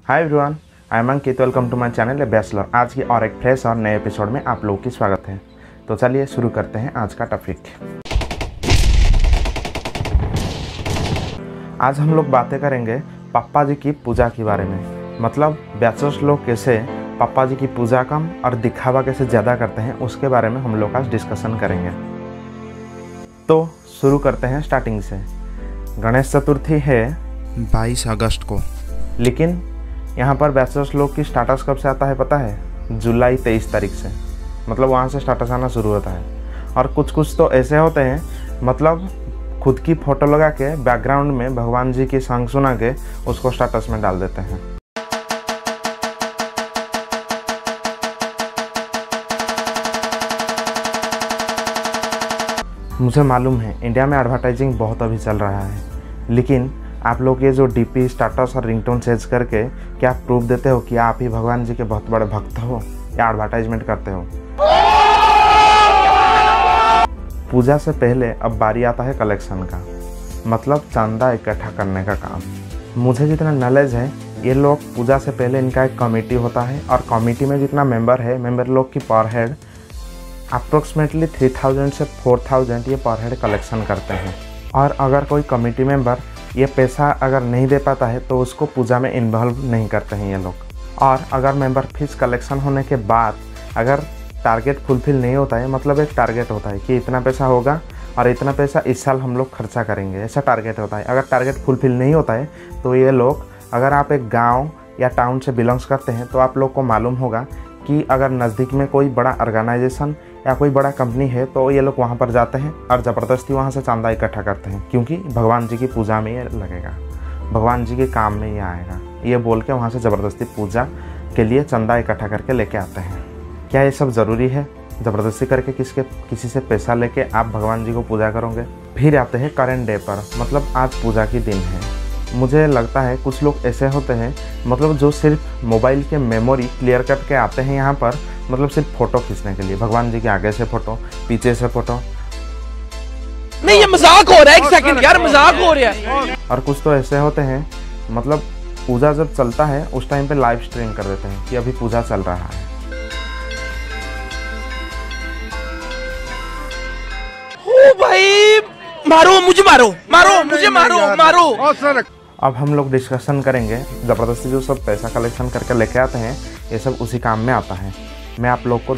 Hi everyone, I am Ankit. Welcome to my channel a bachelor. आज की और एक फ्रेश और नए एपिसोड में आप लोगों की स्वागत है। तो चलिए शुरू करते हैं आज का टॉपिक। आज हम लोग बातें करेंगे पापा जी की पूजा के बारे में। मतलब बैचलर्स लोग कैसे पापा जी की पूजा कम और दिखावा कैसे ज़्यादा करते हैं, उसके बारे में हम लोग आज डिस्कशन करेंगे। तो शुरू करते हैं स्टार्टिंग से। गणेश चतुर्थी है 22 अगस्त को, लेकिन यहाँ पर बैचलर्स लोग की स्टाटस कब से आता है पता है? जुलाई 23 तारीख से। मतलब वहाँ से स्टाटस आना शुरू होता है। और कुछ तो ऐसे होते हैं, मतलब खुद की फ़ोटो लगा के बैकग्राउंड में भगवान जी की सॉन्ग सुना के उसको स्टाटस में डाल देते हैं। मुझे मालूम है इंडिया में एडवर्टाइजिंग बहुत अभी चल रहा है, लेकिन आप लोग ये जो डीपी, स्टाटस और रिंगटोन चेंज करके क्या प्रूफ देते हो कि आप ही भगवान जी के बहुत बड़े भक्त हो या एडवर्टाइजमेंट करते हो? पूजा से पहले अब बारी आता है कलेक्शन का, मतलब चंदा इकट्ठा करने का काम। मुझे जितना नॉलेज है, ये लोग पूजा से पहले इनका एक कमेटी होता है और कमेटी में जितना मेंबर है, मेंबर लोग की पर हेड अप्रोक्सीमेटली 3000 से 4000 ये पर हेड कलेक्शन करते हैं। और अगर कोई कमेटी मेंबर ये पैसा अगर नहीं दे पाता है तो उसको पूजा में इन्वॉल्व नहीं करते हैं ये लोग। और अगर मेंबर फीस कलेक्शन होने के बाद अगर टारगेट फुलफिल नहीं होता है, मतलब एक टारगेट होता है कि इतना पैसा होगा और इतना पैसा इस साल हम लोग खर्चा करेंगे, ऐसा टारगेट होता है। अगर टारगेट फुलफिल नहीं होता है तो ये लोग, अगर आप एक गाँव या टाउन से बिलोंग्स करते हैं तो आप लोग को मालूम होगा कि अगर नज़दीक में कोई बड़ा ऑर्गेनाइजेशन या कोई बड़ा कंपनी है तो ये लोग वहाँ पर जाते हैं और ज़बरदस्ती वहाँ से चांदा इकट्ठा करते हैं, क्योंकि भगवान जी की पूजा में ये लगेगा, भगवान जी के काम में ये आएगा, ये बोल के वहाँ से ज़बरदस्ती पूजा के लिए चंदा इकट्ठा करके लेके आते हैं। क्या ये सब ज़रूरी है? ज़बरदस्ती करके किसी से पैसा लेके आप भगवान जी को पूजा करोगे? फिर आते हैं करेंट डे पर, मतलब आज पूजा की दिन है। मुझे लगता है कुछ लोग ऐसे होते हैं, मतलब जो सिर्फ मोबाइल के मेमोरी क्लियर करके आते हैं यहाँ पर, मतलब सिर्फ फ़ोटो खींचने के लिए, भगवान जी के आगे से फ़ोटो, पीछे से फ़ोटो। नहीं, ये मजाक हो रहा है। एक सेकंड यार, मजाक हो रहा है। और कुछ तो ऐसे होते हैं, मतलब पूजा जब चलता है उस टाइम पे लाइव स्ट्रीम कर देते हैं कि अभी पूजा चल रहा है। ओ भाई, मारो मुझे, मारो मुझे, मारो। अब हम लोग डिस्कशन करेंगे ज़बरदस्ती जो सब पैसा कलेक्शन करके लेके आते हैं, ये सब उसी काम में आता है। मैं आप लोग को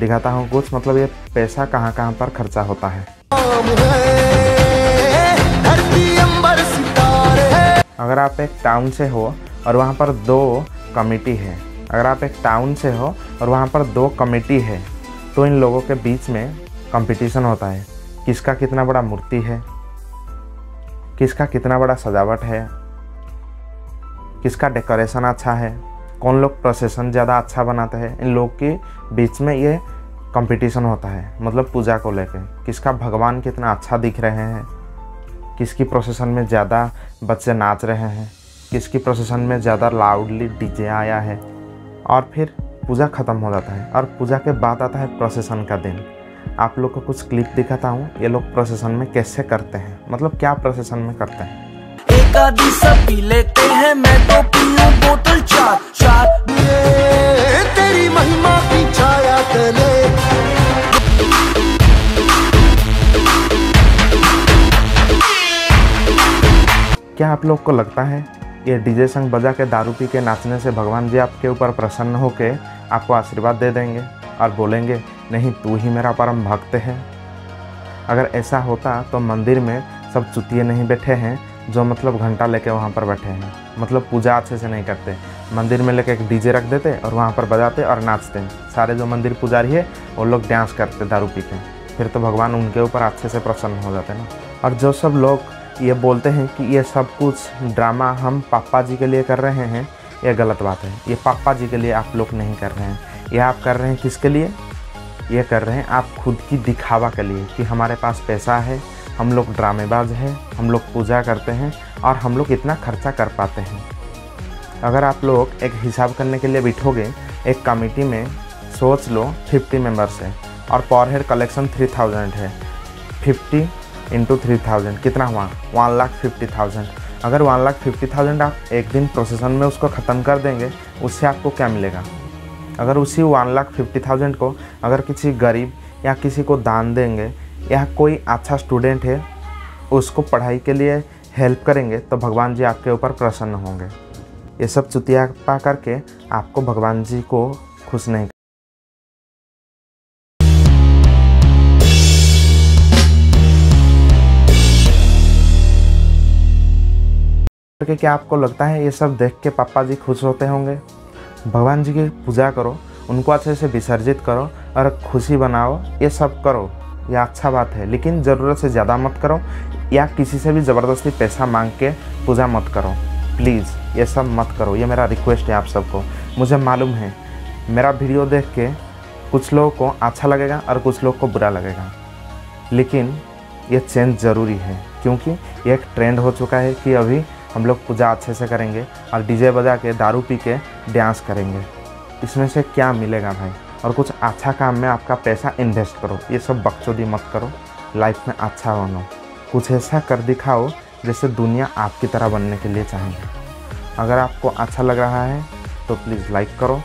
दिखाता हूँ कुछ, मतलब ये पैसा कहाँ कहाँ पर खर्चा होता है। अगर आप एक टाउन से हो और वहाँ पर दो कमेटी है, तो इन लोगों के बीच में कंपटीशन होता है, किसका कितना बड़ा मूर्ति है, किसका कितना बड़ा सजावट है, किसका डेकोरेशन अच्छा है, कौन लोग प्रोसेसन ज़्यादा अच्छा बनाते हैं। इन लोग के बीच में ये कंपटीशन होता है, मतलब पूजा को लेके, किसका भगवान कितना अच्छा दिख रहे हैं, किसकी प्रोसेसन में ज़्यादा बच्चे नाच रहे हैं, किसकी प्रोसेसन में ज़्यादा लाउडली डीजे आया है। और फिर पूजा ख़त्म हो जाता है और पूजा के बाद आता है प्रोसेसन का दिन। आप लोग को कुछ क्लिप दिखाता हूँ, ये लोग प्रोसेसन में कैसे करते हैं, मतलब क्या प्रोसेसन में करते हैं। एक आधी सब पी लेते हैं, मैं तो पीऊं बोतल चार, तेरी महिमा की छाया तले। क्या आप लोग को लगता है ये डीजे संग बजा के दारू पी के नाचने से भगवान जी आपके ऊपर प्रसन्न होके आपको आशीर्वाद दे देंगे और बोलेंगे नहीं तू ही मेरा परम भक्त है? अगर ऐसा होता तो मंदिर में सब चुतिये नहीं बैठे हैं जो मतलब घंटा लेके वहाँ पर बैठे हैं, मतलब पूजा अच्छे से नहीं करते। मंदिर में लेके एक डीजे रख देते और वहाँ पर बजाते और नाचते। सारे जो मंदिर पुजारी है वो लोग डांस करते दारू पी के, फिर तो भगवान उनके ऊपर अच्छे से प्रसन्न हो जाते ना। और जो सब लोग ये बोलते हैं कि ये सब कुछ ड्रामा हम पापा जी के लिए कर रहे हैं, ये गलत बात है। ये पापा जी के लिए आप लोग नहीं कर रहे हैं, ये आप कर रहे हैं किसके लिए? ये कर रहे हैं आप खुद की दिखावा के लिए कि हमारे पास पैसा है, हम लोग ड्रामेबाज हैं, हम लोग पूजा करते हैं और हम लोग इतना खर्चा कर पाते हैं। अगर आप लोग एक हिसाब करने के लिए बैठोगे एक कमेटी में, सोच लो 50 मेंबर्स है और पर हेड कलेक्शन 3000 है, 50 × 3000 कितना हुआ? 1,50,000। अगर 1,50,000 आप एक दिन प्रोसेसन में उसको ख़त्म कर देंगे, उससे आपको क्या मिलेगा? अगर उसी 1,50,000 को अगर किसी गरीब या किसी को दान देंगे या कोई अच्छा स्टूडेंट है उसको पढ़ाई के लिए हेल्प करेंगे तो भगवान जी आपके ऊपर प्रसन्न होंगे। ये सब चुतिया पा करके आपको भगवान जी को खुश नहीं करके। क्या आपको लगता है ये सब देख के पापा जी खुश होते होंगे? भगवान जी की पूजा करो, उनको अच्छे से विसर्जित करो और खुशी बनाओ, ये सब करो, ये अच्छा बात है, लेकिन ज़रूरत से ज़्यादा मत करो या किसी से भी ज़बरदस्ती पैसा मांग के पूजा मत करो। प्लीज़ ये सब मत करो, ये मेरा रिक्वेस्ट है आप सबको। मुझे मालूम है मेरा वीडियो देख के कुछ लोगों को अच्छा लगेगा और कुछ लोगों को बुरा लगेगा, लेकिन ये चेंज ज़रूरी है क्योंकि ये एक ट्रेंड हो चुका है कि अभी हम लोग पूजा अच्छे से करेंगे और डीजे बजा के दारू पी के डांस करेंगे। इसमें से क्या मिलेगा भाई? और कुछ अच्छा काम में आपका पैसा इन्वेस्ट करो, ये सब बकचोदी मत करो। लाइफ में अच्छा बनो, कुछ ऐसा कर दिखाओ जैसे दुनिया आपकी तरह बनने के लिए चाहेंगे। अगर आपको अच्छा लग रहा है तो प्लीज़ लाइक करो,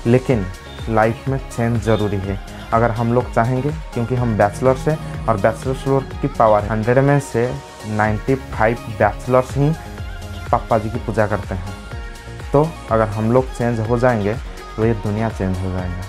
लेकिन लाइफ में चेंज ज़रूरी है अगर हम लोग चाहेंगे, क्योंकि हम बैचलर्स हैं और बैचलर्स लोग की पावर 100 में से 95 बैचलर्स ही पापा जी की पूजा करते हैं। तो अगर हम लोग चेंज हो जाएंगे तो ये दुनिया चेंज हो जाएगा।